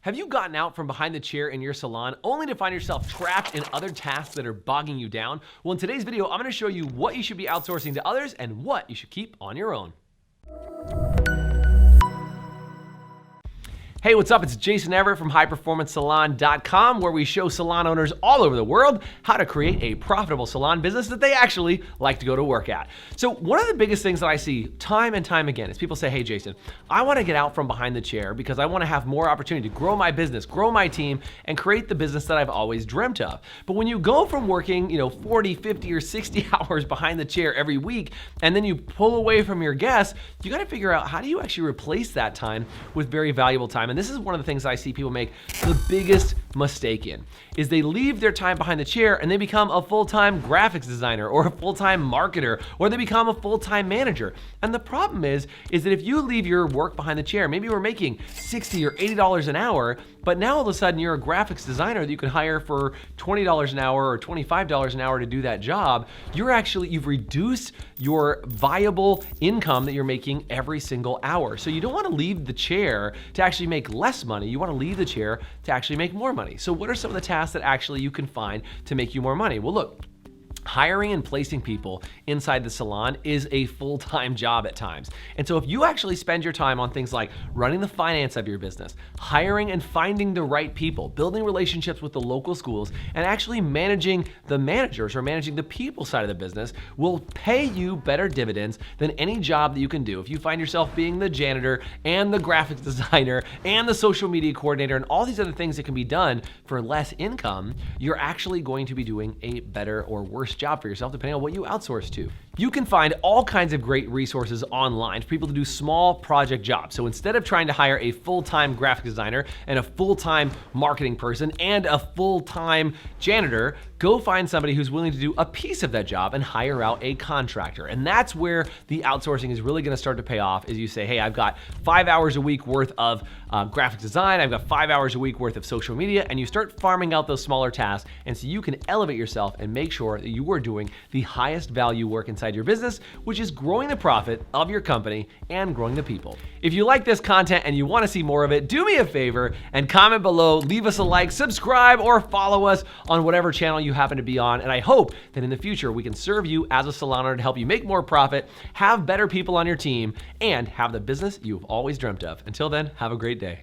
Have you gotten out from behind the chair in your salon only to find yourself trapped in other tasks that are bogging you down? Well, in today's video, I'm gonna show you what you should be outsourcing to others and what you should keep on your own. Hey, what's up? It's Jason Everett from highperformancesalon.com, where we show salon owners all over the world how to create a profitable salon business that they actually like to go to work at. So one of the biggest things that I see time and time again is people say, hey, Jason, I want to get out from behind the chair because I want to have more opportunity to grow my business, grow my team, and create the business that I've always dreamt of. But when you go from working, 40, 50, or 60 hours behind the chair every week, and then you pull away from your guests, you got to figure out how do you actually replace that time with very valuable time. And this is one of the things I see people make the biggest mistake in, is they leave their time behind the chair and they become a full-time graphics designer or a full-time marketer, or they become a full-time manager. And the problem is that if you leave your work behind the chair, maybe you were making $60 or $80 an hour, but now all of a sudden you're a graphics designer that you can hire for $20 an hour or $25 an hour to do that job, you've reduced your viable income that you're making every single hour. So you don't want to leave the chair to actually make less money. You want to leave the chair to actually make more money. So what are some of the tasks that actually you can find to make you more money? Well, look, hiring and placing people inside the salon is a full-time job at times. And so if you actually spend your time on things like running the finance of your business, hiring and finding the right people, building relationships with the local schools, and actually managing the managers or managing the people side of the business, will pay you better dividends than any job that you can do. If you find yourself being the janitor and the graphics designer and the social media coordinator and all these other things that can be done for less income, you're actually going to be doing a better or worse job for yourself depending on what you outsource to. You can find all kinds of great resources online for people to do small project jobs. So instead of trying to hire a full-time graphic designer and a full-time marketing person and a full-time janitor, go find somebody who's willing to do a piece of that job and hire out a contractor. And that's where the outsourcing is really gonna start to pay off, is you say, hey, I've got 5 hours a week worth of graphic design, I've got 5 hours a week worth of social media, and you start farming out those smaller tasks, and so you can elevate yourself and make sure that you are doing the highest value work inside your business, which is growing the profit of your company and growing the people. If you like this content and you want to see more of it, do me a favor and comment below, leave us a like, subscribe, or follow us on whatever channel you happen to be on. And I hope that in the future we can serve you as a salon owner to help you make more profit, have better people on your team, and have the business you've always dreamt of. Until then, have a great day.